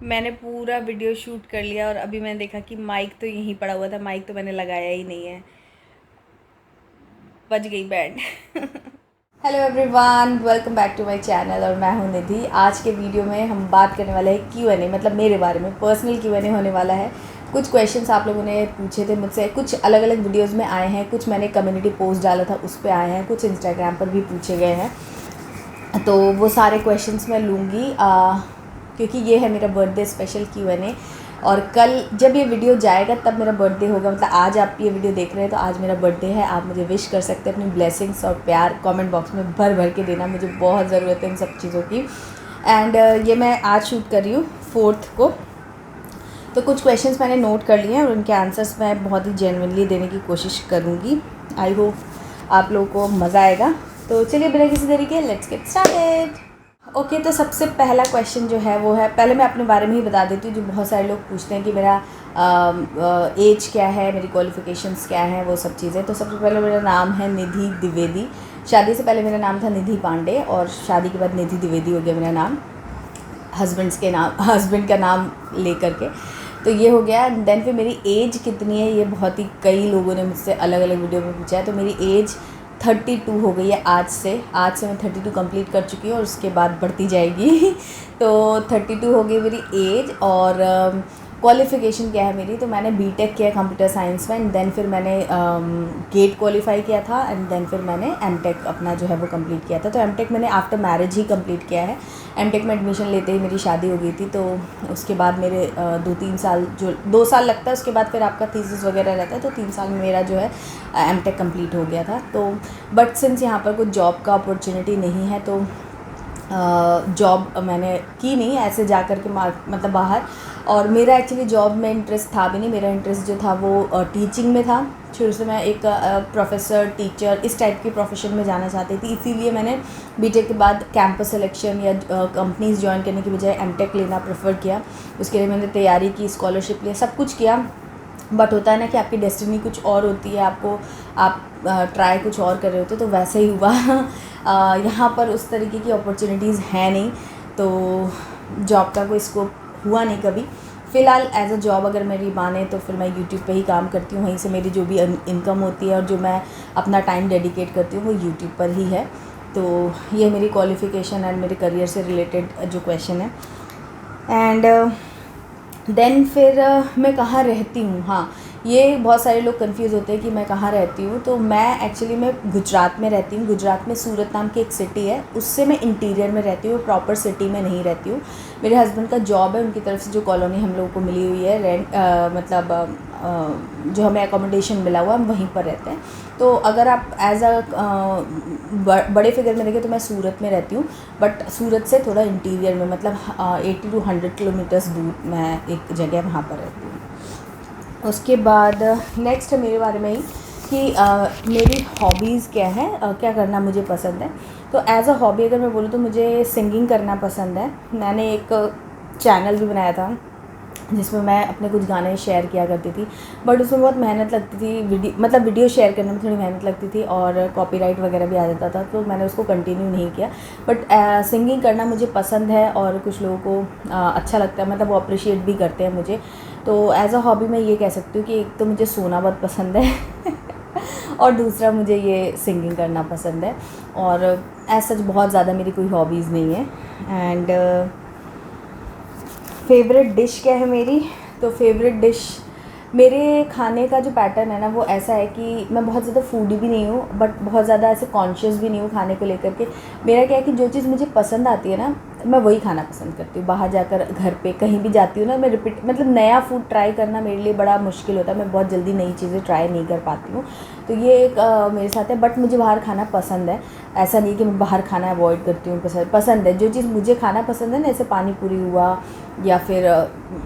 मैंने पूरा video shoot कर लिया और अभी मैंने देखा कि माइक तो यहीं पड़ा हुआ था, माइक तो मैंने लगाया ही नहीं है। बज गई band. Hello everyone, welcome back to my channel और मैं हूं निधि। आज के वीडियो में हम बात करने वाले हैं Q&A, मतलब मेरे बारे में पर्सनल Q&A होने वाला है। कुछ क्वेश्चंस आप लोगों ने पूछे थे मुझसे, कुछ अलग अलग वीडियोस में आए हैं, कुछ मैंने कम्युनिटी पोस्ट डाला था उस पर आए हैं, कुछ इंस्टाग्राम पर भी पूछे गए हैं। तो वो सारे क्वेश्चंस मैं लूँगी क्योंकि ये है मेरा बर्थडे स्पेशल Q&A। और कल जब ये वीडियो जाएगा तब मेरा बर्थडे होगा, मतलब आज आप ये वीडियो देख रहे हैं तो आज मेरा बर्थडे है। आप मुझे विश कर सकते हैं, अपनी ब्लेसिंग्स और प्यार कमेंट बॉक्स में भर भर के देना, मुझे बहुत ज़रूरत है इन सब चीज़ों की। एंड ये मैं आज शूट कर रही हूँ 4th को। तो कुछ क्वेश्चंस मैंने नोट कर लिए हैं और उनके आंसर्स मैं बहुत ही जेन्युइनली देने की कोशिश करूँगी। आई होप आप लोगों को मज़ा आएगा। तो चलिए बिना किसी तरीके लेट्स गेट स्टार्टेड। ओके, तो सबसे पहला क्वेश्चन जो है वो है, पहले मैं अपने बारे में ही बता देती हूँ। जो बहुत सारे लोग पूछते हैं कि मेरा एज क्या है, मेरी क्वालिफ़िकेशंस क्या हैं, वो सब चीज़ें। तो सबसे पहले मेरा नाम है निधि द्विवेदी। शादी से पहले मेरा नाम था निधि पांडे और शादी के बाद निधि द्विवेदी हो गया मेरा नाम, हस्बैंड का नाम ले करके। तो ये हो गया। देन फिर मेरी एज कितनी है, ये बहुत ही कई लोगों ने मुझसे अलग अलग वीडियो में पूछा है। तो मेरी एज 32 हो गई है आज से मैं 32 कंप्लीट कर चुकी हूँ और उसके बाद बढ़ती जाएगी। तो 32 हो गई मेरी एज। और क्वालिफ़िकेशन क्या है मेरी, तो मैंने बीटेक किया कंप्यूटर साइंस में एंड देन फिर मैंने गेट क्वालिफाई किया था एंड देन फिर मैंने एमटेक अपना जो है वो कंप्लीट किया था। तो एमटेक मैंने आफ्टर मैरिज ही कंप्लीट किया है। एमटेक में एडमिशन लेते ही मेरी शादी हो गई थी। तो उसके बाद मेरे 2-3 साल, जो 2 साल लगता है उसके बाद फिर आपका थीसिस वगैरह रहता है, तो 3 साल में मेरा जो है एमटेक कंप्लीट हो गया था। तो बट सिंस यहाँ पर कुछ जॉब का अपॉर्चुनिटी नहीं है तो जॉब मैंने की नहीं ऐसे जा कर के मतलब बाहर। और मेरा एक्चुअली जॉब में इंटरेस्ट था भी नहीं। मेरा इंटरेस्ट जो था वो टीचिंग में था। शुरू से मैं एक प्रोफेसर, टीचर, इस टाइप के प्रोफेशन में जाना चाहती थी। इसीलिए मैंने बीटेक के बाद कैंपस सिलेक्शन या कंपनीज ज्वाइन करने की बजाय एमटेक लेना प्रेफर किया। उसके लिए मैंने तैयारी की, स्कॉलरशिप लिया, सब कुछ किया। बट होता है ना कि आपकी डेस्टिनी कुछ और होती है, आप ट्राई कुछ और कर रहे होते, तो वैसे ही हुआ। यहाँ पर उस तरीके की अपॉर्चुनिटीज़ हैं नहीं, तो जॉब का कोई स्कोप हुआ नहीं कभी। फ़िलहाल एज अ जॉब अगर मेरी माने तो फिर मैं यूट्यूब पे ही काम करती हूँ। वहीं से मेरी जो भी इनकम होती है और जो मैं अपना टाइम डेडिकेट करती हूँ वो यूट्यूब पर ही है। तो ये मेरी क्वालिफ़िकेशन एंड मेरे करियर से रिलेटेड जो क्वेश्चन है। एंड देन फिर मैं कहाँ रहती हूँ। हाँ, ये बहुत सारे लोग कंफ्यूज होते हैं कि मैं कहाँ रहती हूँ। तो मैं एक्चुअली मैं गुजरात में रहती हूँ। गुजरात में सूरत नाम की एक सिटी है, उससे मैं इंटीरियर में रहती हूँ, प्रॉपर सिटी में नहीं रहती हूँ। मेरे हस्बैंड का जॉब है, उनकी तरफ से जो कॉलोनी हम लोगों को मिली हुई है, रेंट जो हमें अकोमोडेशन मिला हुआ, हम वहीं पर रहते हैं। तो अगर आप एज बड़े फिगर में देखें तो मैं सूरत में रहती हूँ, बट सूरत से थोड़ा इंटीरियर में, मतलब 80 to 100 किलोमीटर्स दूर मैं एक जगह वहाँ पर रहती हूँ। उसके बाद नेक्स्ट है मेरे बारे में ही कि मेरी हॉबीज़ क्या है, क्या करना मुझे पसंद है। तो एज अ हॉबी अगर मैं बोलूँ तो मुझे सिंगिंग करना पसंद है। मैंने एक चैनल भी बनाया था जिसमें मैं अपने कुछ गाने शेयर किया करती थी, बट उसमें बहुत मेहनत लगती थी। वीडियो शेयर करने में थोड़ी मेहनत लगती थी और कॉपीराइट वगैरह भी आ जाता था, तो मैंने उसको कंटिन्यू नहीं किया। बट सिंगिंग करना मुझे पसंद है और कुछ लोगों को अच्छा लगता है, मतलब वो अप्रिशिएट भी करते हैं मुझे। तो एज अ हॉबी मैं ये कह सकती हूँ कि एक तो मुझे सोना बहुत पसंद है और दूसरा मुझे ये सिंगिंग करना पसंद है। और एज सच बहुत ज़्यादा मेरी कोई हॉबीज़ नहीं है। एंड फेवरेट डिश क्या है मेरी, तो फेवरेट डिश, मेरे खाने का जो पैटर्न है ना वो ऐसा है कि मैं बहुत ज़्यादा फूडी भी नहीं हूँ, बट बहुत ज़्यादा ऐसे कॉन्शियस भी नहीं हूँ खाने को लेकर के। मेरा क्या है कि जो चीज़ मुझे पसंद आती है ना, मैं वही खाना पसंद करती हूँ। बाहर जाकर, घर पे कहीं भी जाती हूँ ना, मैं रिपीट, मतलब नया फूड ट्राई करना मेरे लिए बड़ा मुश्किल होता है। मैं बहुत जल्दी नई चीज़ें ट्राई नहीं कर पाती हूँ। तो ये एक मेरे साथ है। बट मुझे बाहर खाना पसंद है, ऐसा नहीं कि मैं बाहर खाना अवॉइड करती हूँ। पसंद है, जो चीज़ मुझे खाना पसंद है ना, जैसे पानी पूरी हुआ या फिर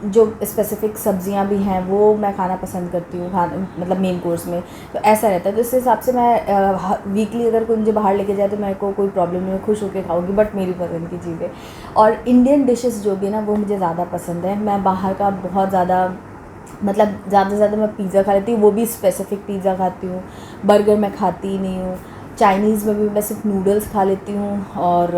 जो स्पेसिफ़िक सब्जियां भी हैं वो मैं खाना पसंद करती हूँ, मतलब मेन कोर्स में। तो ऐसा रहता है। तो इस हिसाब से मैं वीकली अगर कोई मुझे बाहर लेके जाए तो मेरे को कोई प्रॉब्लम नहीं, मैं खुश होकर खाऊंगी, बट मेरी पसंद की चीज़ें। और इंडियन डिशेस जो भी है ना वो मुझे ज़्यादा पसंद है। मैं बाहर का बहुत ज़्यादा, मतलब ज़्यादा से ज़्यादा मैं पिज़्ज़ा खा लेती हूँ, वो भी स्पेसिफ़िक पिज़्ज़ा खाती हूँ। बर्गर मैं खाती ही नहीं हूँ। चाइनीज़ में भी मैं सिर्फ नूडल्स खा लेती हूँ। और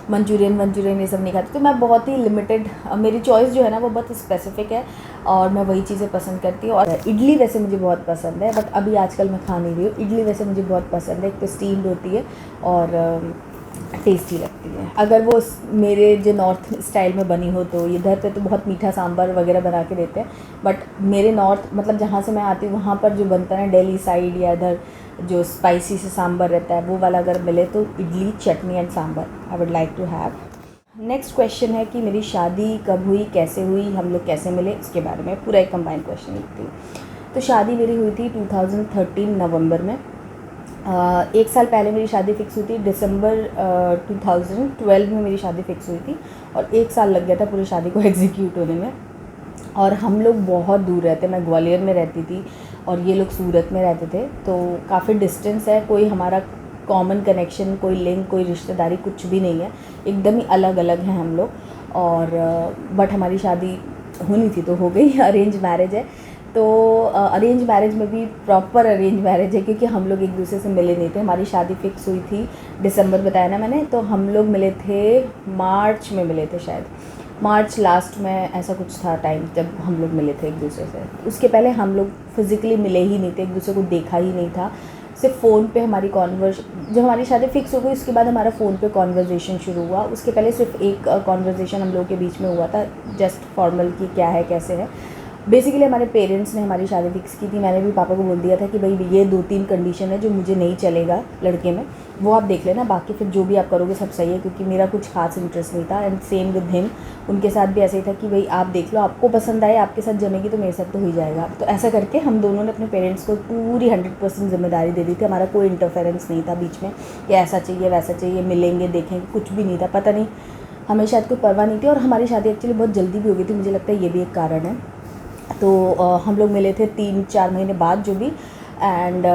मंचूरियन ये सब नहीं खाती। तो मैं बहुत ही लिमिटेड, मेरी चॉइस जो है ना वो बहुत स्पेसिफिक है और मैं वही चीज़ें पसंद करती हूँ। और इडली वैसे मुझे बहुत पसंद है, बट अभी आजकल मैं खा नहीं रही हूँ। इडली वैसे मुझे बहुत पसंद है, एक तो स्टीम्ड होती है और टेस्टी लगती है। अगर वो मेरे जो नॉर्थ स्टाइल में बनी हो तो इधर पे तो बहुत मीठा सांभर वगैरह बना के देते हैं, बट मेरे नॉर्थ मतलब जहाँ से मैं आती हूँ वहाँ पर जो बनता है दिल्ली साइड या इधर जो स्पाइसी से सांभर रहता है वो वाला अगर मिले तो idli chutney and sambar I would like to have. Next question है कि मेरी शादी कब हुई, कैसे हुई, हम लोग कैसे मिले, इसके बारे में पूरा एक कंबाइंड क्वेश्चन लिखती हूँ। तो शादी मेरी हुई थी 2013 नवंबर में। एक साल पहले मेरी शादी फ़िक्स हुई थी, दिसंबर 2012 में मेरी शादी फ़िक्स हुई थी और एक साल लग गया था पूरी शादी को एग्जीक्यूट होने में। और हम लोग बहुत दूर रहते, मैं ग्वालियर में रहती थी और ये लोग सूरत में रहते थे, तो काफ़ी डिस्टेंस है, कोई हमारा कॉमन कनेक्शन, कोई लिंक, कोई रिश्तेदारी कुछ भी नहीं है, एकदम ही अलग अलग हैं हम लोग। और बट हमारी शादी होनी थी तो हो गई। अरेंज मैरिज है, तो अरेंज मैरिज में भी प्रॉपर अरेंज मैरिज है क्योंकि हम लोग एक दूसरे से मिले नहीं थे। हमारी शादी फ़िक्स हुई थी दिसंबर, बताया ना मैंने, तो हम लोग मिले थे मार्च में मिले थे, शायद मार्च लास्ट में ऐसा कुछ था टाइम जब हम लोग मिले थे एक दूसरे से। उसके पहले हम लोग फिज़िकली मिले ही नहीं थे, एक दूसरे को देखा ही नहीं था, सिर्फ फ़ोन पे हमारी जब हमारी शादी फ़िक्स हो गई उसके बाद हमारा फ़ोन पे कॉन्वर्जेसन शुरू हुआ। उसके पहले सिर्फ एक कॉन्वर्जेसन हम लोगों के बीच में हुआ था, जस्ट फॉर्मल कि क्या है कैसे है। बेसिकली हमारे पेरेंट्स ने हमारी शादी फ़िक्स की थी, मैंने भी पापा को बोल दिया था कि भाई ये 2-3 कंडीशन है जो मुझे नहीं चलेगा लड़के में, वो आप देख लेना, बाकी फिर जो भी आप करोगे सब सही है, क्योंकि मेरा कुछ खास इंटरेस्ट नहीं था। एंड सेम विद हिम, उनके साथ भी ऐसे ही था कि भाई आप देख लो, आपको पसंद आए, आपके साथ जमेगी तो मेरे साथ तो हो ही जाएगा। तो ऐसा करके हम दोनों ने अपने पेरेंट्स को पूरी 100% जिम्मेदारी दे दी थी। हमारा कोई इंटरफेरेंस नहीं था बीच में कि ऐसा चाहिए वैसा चाहिए, मिलेंगे देखेंगे, कुछ भी नहीं था। पता नहीं हमें शायद कोई परवाह नहीं थी। और हमारी शादी एक्चुअली बहुत जल्दी भी हो गई थी, मुझे लगता है ये भी एक कारण है। तो हम लोग मिले थे 3-4 महीने बाद जो भी। एंड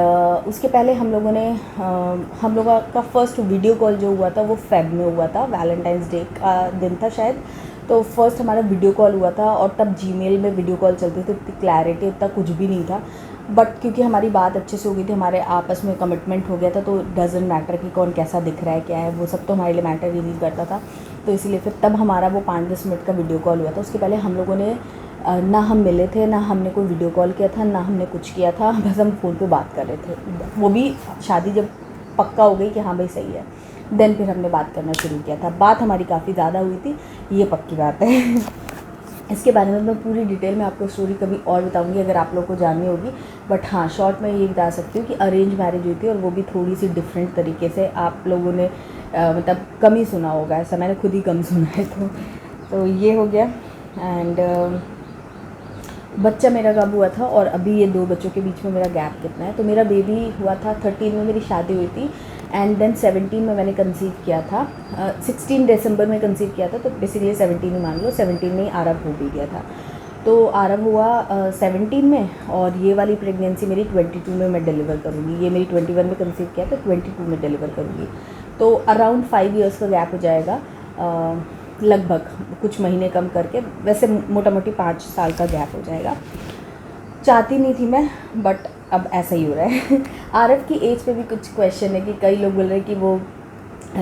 उसके पहले हम लोगों का फर्स्ट वीडियो कॉल जो हुआ था वो फेब में हुआ था, वैलेंटाइंस डे का दिन था शायद। तो फर्स्ट हमारा वीडियो कॉल हुआ था और तब जीमेल में वीडियो कॉल चलते थे, इतनी क्लैरिटी इतना कुछ भी नहीं था, बट क्योंकि हमारी बात अच्छे से हो गई थी, हमारे आपस में कमिटमेंट हो गया था, तो डजेंट मैटर कि कौन कैसा दिख रहा है क्या है, वो सब तो हमारे लिए मैटर ही नहीं करता था। तो इसीलिए फिर तब हमारा वो 5-10 मिनट का वीडियो कॉल हुआ था। उसके पहले हम लोगों ने ना हम मिले थे, ना हमने कोई वीडियो कॉल किया था, ना हमने कुछ किया था, बस हम फ़ोन पे बात कर रहे थे। वो भी शादी जब पक्का हो गई कि हाँ भाई सही है, देन फिर हमने बात करना शुरू किया था। बात हमारी काफ़ी ज़्यादा हुई थी, ये पक्की बात है। इसके बारे में मैं पूरी डिटेल में आपको स्टोरी कभी और बताऊंगी अगर आप लोग को जाननी होगी, बट हाँ शॉर्ट में ये बता सकती हूँ कि अरेंज मैरिज हुई थी और वो भी थोड़ी सी डिफरेंट तरीके से। आप लोगों ने मतलब कम ही सुना होगा, ऐसा मैंने खुद ही कम सुना है। तो ये हो गया। एंड बच्चा मेरा कब हुआ था और अभी ये 2 बच्चों के बीच में मेरा गैप कितना है, तो मेरा बेबी हुआ था 13 में मेरी शादी हुई थी एंड देन 17 में मैंने कंसीव किया था। 16 दिसंबर में कंसीव किया था, तो बेसिकली 17 ही मान लो, 17 में ही आरव हो भी गया था। तो आरव हुआ 17 में और ये वाली प्रेगनेंसी मेरी 22 में मैं डिलीवर करूँगी। ये मेरी 21 में कंसीव किया तो 22 में डिलीवर करूँगी, तो अराउंड 5 ईयर्स का गैप हो जाएगा, लगभग कुछ महीने कम करके, वैसे मोटा मोटी 5 साल का गैप हो जाएगा। चाहती नहीं थी मैं, बट अब ऐसा ही हो रहा है। आरव की एज पे भी कुछ क्वेश्चन है कि कई लोग बोल रहे हैं कि वो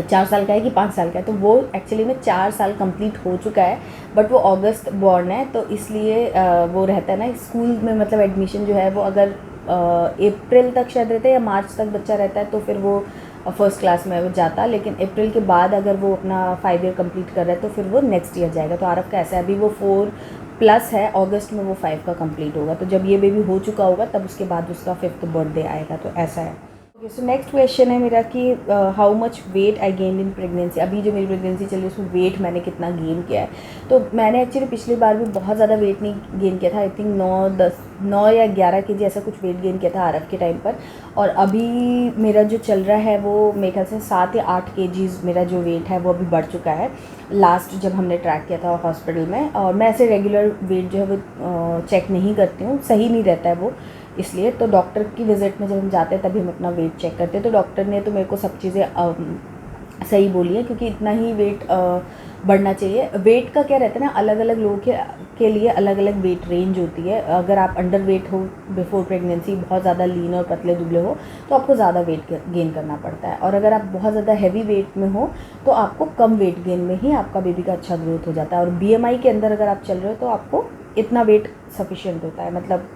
4 साल का है कि 5 साल का है, तो वो एक्चुअली में 4 साल कंप्लीट हो चुका है, बट वो अगस्त बॉर्न है, तो इसलिए वो रहता है ना स्कूल में, मतलब एडमिशन जो है वो अगर अप्रैल तक शायद रहता है या मार्च तक बच्चा रहता है तो फिर वो फर्स्ट क्लास में वो जाता, लेकिन अप्रैल के बाद अगर वो अपना 5 ईयर कंप्लीट कर रहा है तो फिर वो नेक्स्ट ईयर जाएगा। तो आरव का ऐसा है, अभी वो 4+ है, अगस्त में वो 5 का कंप्लीट होगा, तो जब ये बेबी हो चुका होगा तब उसके बाद उसका 5th बर्थडे आएगा, तो ऐसा है। सो नेक्स्ट क्वेश्चन है मेरा कि how much weight I gain in pregnancy. अभी जो मेरी प्रेगनेंसी चल रही है उसमें वेट मैंने कितना गेन किया है, तो मैंने एक्चुअली पिछली बार भी बहुत ज़्यादा वेट नहीं गेन किया था, आई थिंक 9 या 11 kg ऐसा कुछ वेट गेन किया था आरव के टाइम पर। और अभी मेरा जो चल रहा है वो मेरे ख्याल से 7 या 8 kg मेरा जो वेट है वो अभी बढ़ चुका है, लास्ट जब हमने ट्रैक किया था हॉस्पिटल में। और मैं ऐसे रेगुलर वेट जो है वो चेक नहीं करती हूँ, सही नहीं रहता है वो, इसलिए तो डॉक्टर की विज़िट में जब हम जाते हैं तभी हम अपना वेट चेक करते हैं। तो डॉक्टर ने तो मेरे को सब चीज़ें सही बोली है, क्योंकि इतना ही वेट बढ़ना चाहिए। वेट का क्या रहता है ना, अलग अलग लोगों के लिए अलग अलग वेट रेंज होती है। अगर आप अंडर वेट हो बिफोर प्रेगनेंसी, बहुत ज़्यादा लीन और पतले दुबले हो, तो आपको ज़्यादा वेट गेन करना पड़ता है। और अगर आप बहुत ज़्यादा हैवी वेट में हो तो आपको कम वेट गेन में ही आपका बेबी का अच्छा ग्रोथ हो जाता है। और BMI के अंदर अगर आप चल रहे हो तो आपको इतना वेट सफिशिएंट होता है, मतलब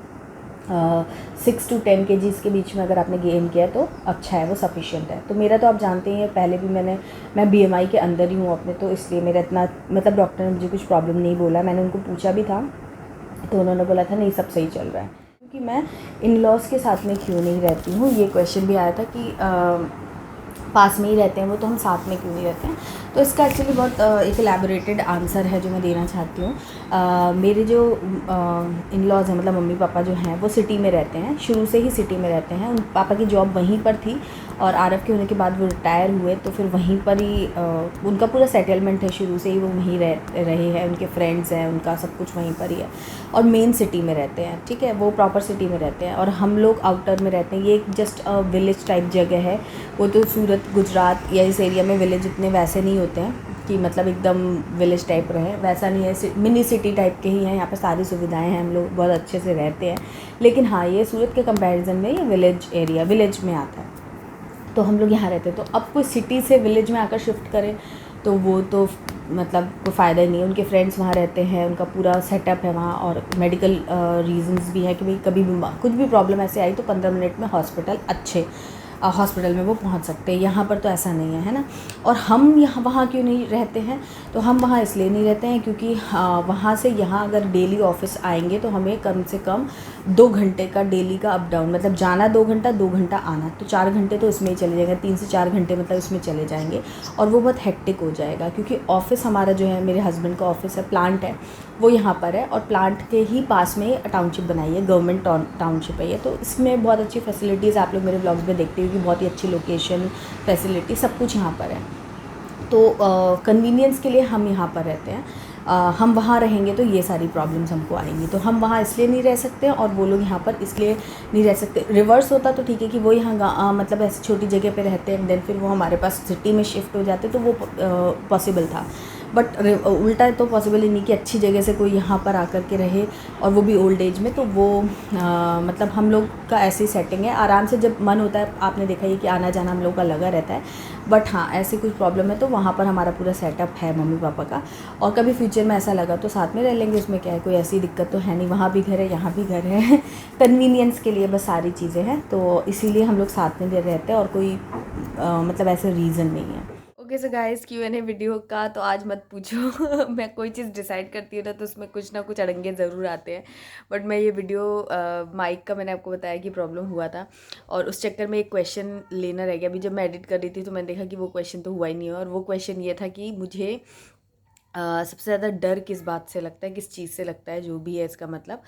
6 to 10 kgs के बीच में अगर आपने गेन किया है तो अच्छा है, वो सफिशिएंट है। तो मेरा तो आप जानते ही हैं, पहले भी मैं BMI के अंदर ही हूँ अपने, तो इसलिए मेरा इतना, मतलब डॉक्टर ने मुझे कुछ प्रॉब्लम नहीं बोला। मैंने उनको पूछा भी था तो उन्होंने बोला था नहीं, सब सही चल रहा है। क्योंकि मैं इन लॉज के साथ में क्यों नहीं रहती हूँ, ये क्वेश्चन भी आया था कि पास में ही रहते हैं वो, तो हम साथ में क्यों नहीं रहते हैं। तो इसका एक्चुअली बहुत एक एलैबोरेटेड आंसर है जो मैं देना चाहती हूँ। मेरे जो इन लॉज हैं, मतलब मम्मी पापा जो हैं, वो सिटी में रहते हैं, शुरू से ही सिटी में रहते हैं। उन पापा की जॉब वहीं पर थी और RF के होने के बाद वो रिटायर हुए, तो फिर वहीं पर ही उनका पूरा सेटलमेंट है, शुरू से ही वो वहीं रहे हैं, उनके फ्रेंड्स हैं, उनका सब कुछ वहीं पर ही है। और मेन सिटी में रहते हैं, ठीक है, वो प्रॉपर सिटी में रहते हैं और हम लोग आउटर में रहते हैं। ये एक जस्ट विलेज टाइप जगह है। वो तो सूरत, गुजरात या इस एरिया में विलेज इतने वैसे नहीं होते हैं कि मतलब एकदम विलेज टाइप रहे, वैसा नहीं है। मिनी सिटी टाइप के ही हैं, यहाँ पे सारी सुविधाएं हैं, हम लोग बहुत अच्छे से रहते हैं। लेकिन हाँ, ये सूरत के कंपैरिजन में ये विलेज एरिया, विलेज में आता है, तो हम लोग यहाँ रहते हैं। तो अब कोई सिटी से विलेज में आकर शिफ्ट करे तो वो तो मतलब कोई फ़ायदा ही नहीं है। उनके फ्रेंड्स वहाँ रहते हैं, उनका पूरा सेटअप है वहाँ, और मेडिकल रीजंस भी है कि भाई कभी भी कुछ भी प्रॉब्लम ऐसे आई तो 15 मिनट में हॉस्पिटल, अच्छे हॉस्पिटल में वो पहुंच सकते हैं। यहाँ पर तो ऐसा नहीं है, है ना। और हम यहाँ वहाँ क्यों नहीं रहते हैं, तो हम वहाँ इसलिए नहीं रहते हैं क्योंकि वहाँ से यहाँ अगर डेली ऑफिस आएंगे तो हमें कम से कम 2 घंटे का डेली का अप डाउन, मतलब जाना 2 घंटा, 2 घंटा आना, तो 4 घंटे तो इसमें ही चले जाएंगे, 3 से 4 घंटे मतलब इसमें चले जाएंगे। और वो बहुत हेक्टिक हो जाएगा, क्योंकि ऑफिस हमारा जो है, मेरे हस्बैंड का ऑफिस है, प्लांट है, वो यहाँ पर है, और प्लांट के ही पास में टाउनशिप बनाई है, गवर्नमेंट टाउनशिप है ये। तो इसमें बहुत अच्छी फैसिलिटीज़, आप लोग मेरे ब्लॉग्स में देखते हो कि बहुत ही अच्छी लोकेशन, फैसिलिटी, सब कुछ यहाँ पर है। तो कन्वीनियंस के लिए हम यहाँ पर रहते हैं। हम वहाँ रहेंगे तो ये सारी प्रॉब्लम्स हमको आएंगी, तो हम वहाँ इसलिए नहीं रह सकते और वो लोग यहाँ पर इसलिए नहीं रह सकते। रिवर्स होता तो ठीक है कि वो यहाँ मतलब ऐसी छोटी जगह पे रहते हैं, देन फिर वो हमारे पास सिटी में शिफ्ट हो जाते, तो वो पॉसिबल था। बट उल्टा तो पॉसिबल ही नहीं कि अच्छी जगह से कोई यहाँ पर आकर के रहे, और वो भी ओल्ड एज में। तो वो मतलब हम लोग का ऐसी सेटिंग है, आराम से जब मन होता है, आपने देखा ही कि आना जाना हम लोग का लगा रहता है। बट हाँ, ऐसी कुछ प्रॉब्लम है तो वहाँ पर हमारा पूरा सेटअप है मम्मी पापा का, और कभी फ्यूचर में ऐसा लगा तो साथ में रह लेंगे, उसमें क्या है, कोई ऐसी दिक्कत तो है नहीं। वहाँ भी घर है, यहाँ भी घर है कन्वीनियंस के लिए बस सारी चीज़ें हैं, तो इसीलिए हम लोग साथ में रहते हैं, और कोई मतलब ऐसा रीज़न नहीं है। Okay so guys, Q&A video का तो आज मत पूछो मैं कोई चीज़ डिसाइड करती हूँ ना तो उसमें कुछ ना कुछ अड़ंगे ज़रूर आते हैं। बट मैं ये वीडियो माइक का मैंने आपको बताया कि प्रॉब्लम हुआ था, और उस चक्कर में एक क्वेश्चन लेना रह गया। अभी जब मैं एडिट कर रही थी तो मैंने देखा कि वो क्वेश्चन तो हुआ ही नहीं है, और वो क्वेश्चन ये था कि मुझे सबसे ज़्यादा डर किस बात से लगता है, किस चीज़ से लगता है, जो भी है इसका मतलब।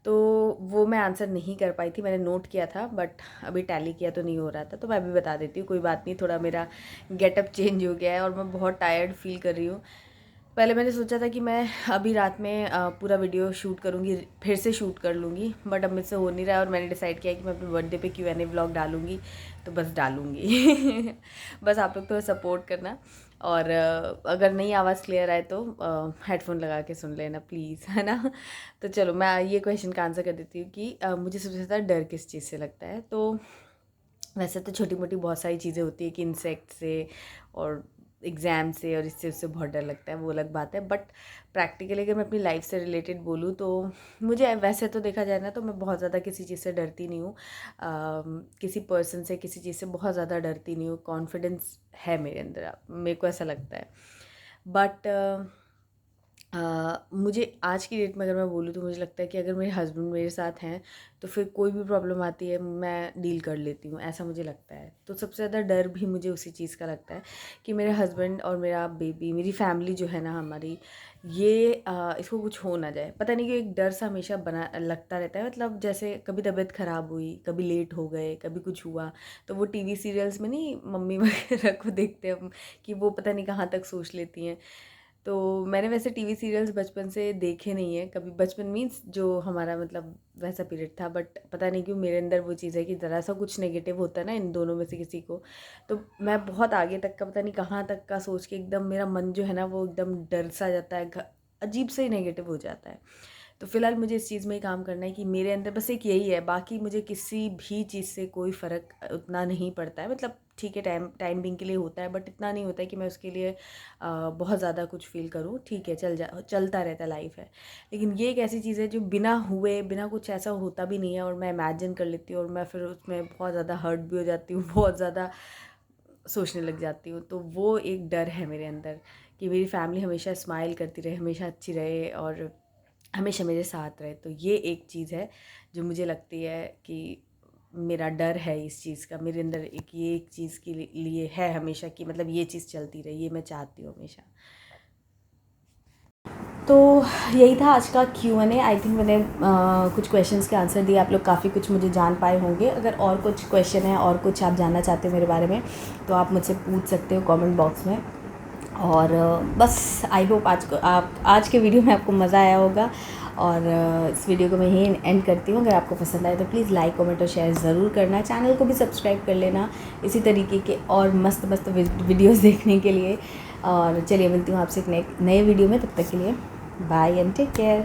तो वो मैं आंसर नहीं कर पाई थी, मैंने नोट किया था बट अभी टैली किया तो नहीं हो रहा था, तो मैं अभी बता देती हूँ, कोई बात नहीं। थोड़ा मेरा गेटअप चेंज हो गया है और मैं बहुत टायर्ड फील कर रही हूँ। पहले मैंने सोचा था कि मैं अभी रात में पूरा वीडियो शूट करूँगी, फिर से शूट कर लूँगी, बट अब मुझसे हो नहीं रहा है, और मैंने डिसाइड किया कि मैं अपने बर्थडे पे Q&A व्लॉग डालूँगी, तो बस डालूँगी बस आप लोग थोड़ा सपोर्ट करना, और अगर नहीं आवाज़ क्लियर आए तो हेडफोन लगा के सुन लेना प्लीज़, है ना। तो चलो मैं ये क्वेश्चन का आंसर कर देती हूँ कि मुझे सबसे ज़्यादा डर किस चीज़ से लगता है। तो वैसे तो छोटी मोटी बहुत सारी चीज़ें होती है कि इंसेक्ट से और एग्ज़ाम से और इससे उससे बहुत डर लगता है, वो अलग बात है। बट प्रैक्टिकली अगर मैं अपनी लाइफ से रिलेटेड बोलूँ तो मुझे वैसे तो देखा जाए ना तो मैं बहुत ज़्यादा किसी चीज़ से डरती नहीं हूँ, किसी पर्सन से, किसी चीज़ से बहुत ज़्यादा डरती नहीं हूँ। कॉन्फिडेंस है मेरे अंदर, मेरे को ऐसा लगता है। बट मुझे आज की डेट में अगर मैं बोलूँ तो मुझे लगता है कि अगर मेरे हस्बैंड मेरे साथ हैं तो फिर कोई भी प्रॉब्लम आती है मैं डील कर लेती हूँ, ऐसा मुझे लगता है। तो सबसे ज़्यादा डर भी मुझे उसी चीज़ का लगता है कि मेरे हस्बैंड और मेरा बेबी, मेरी फैमिली जो है ना हमारी, ये इसको कुछ हो ना जाए। पता नहीं क्यों एक डर सा हमेशा बना लगता रहता है, मतलब जैसे कभी तबीयत ख़राब हुई, कभी लेट हो गए, कभी कुछ हुआ, तो वो टीवी सीरियल्स में नहीं मम्मी वगैरह को देखते हैं हम कि वो पता नहीं कहाँ तक सोच लेती हैं। तो मैंने वैसे टीवी सीरियल्स बचपन से देखे नहीं है कभी, बचपन मीन्स जो हमारा मतलब वैसा पीरियड था, बट पता नहीं क्यों मेरे अंदर वो चीज़ है कि ज़रा सा कुछ नेगेटिव होता है ना इन दोनों में से किसी को, तो मैं बहुत आगे तक का पता नहीं कहाँ तक का सोच के एकदम मेरा मन जो है ना वो एकदम डर सा जाता है, अजीब से ही नेगेटिव हो जाता है। तो फ़िलहाल मुझे इस चीज़ में ही काम करना है कि मेरे अंदर बस एक यही है, बाकी मुझे किसी भी चीज़ से कोई फ़र्क उतना नहीं पड़ता है, मतलब ठीक है टाइम बिंग के लिए होता है, बट इतना नहीं होता है कि मैं उसके लिए बहुत ज़्यादा कुछ फ़ील करूँ, ठीक है चलता रहता है, लाइफ है। लेकिन ये एक ऐसी चीज़ है जो बिना हुए बिना कुछ ऐसा होता भी नहीं है और मैं इमेजिन कर लेती हूँ और मैं फिर उसमें बहुत ज़्यादा हर्ट भी हो जाती हूँ, बहुत ज़्यादा सोचने लग जाती हूँ। तो वो एक डर है मेरे अंदर कि मेरी फैमिली हमेशा स्माइल करती रहे, हमेशा अच्छी रहे और हमेशा मेरे साथ रहे। तो ये एक चीज़ है जो मुझे लगती है कि मेरा डर है इस चीज़ का, मेरे अंदर एक चीज़ के लिए है हमेशा कि मतलब ये चीज़ चलती रहे, ये मैं चाहती हूँ हमेशा। तो यही था आज का Q&A। आई थिंक मैंने कुछ क्वेश्चंस के आंसर दिए, आप लोग काफ़ी कुछ मुझे जान पाए होंगे। अगर और कुछ क्वेश्चन है और कुछ आप जानना चाहते हो मेरे बारे में तो आप मुझसे पूछ सकते हो कमेंट बॉक्स में। और बस आई होप आज के वीडियो में आपको मज़ा आया होगा और इस वीडियो को मैं यहीं एंड करती हूँ। अगर आपको पसंद आए तो प्लीज़ लाइक कमेंट और शेयर ज़रूर करना, चैनल को भी सब्सक्राइब कर लेना इसी तरीके के और मस्त मस्त वीडियोज़ देखने के लिए। और चलिए मिलती हूँ आपसे एक नए वीडियो में, तब तक के लिए बाय एंड टेक केयर।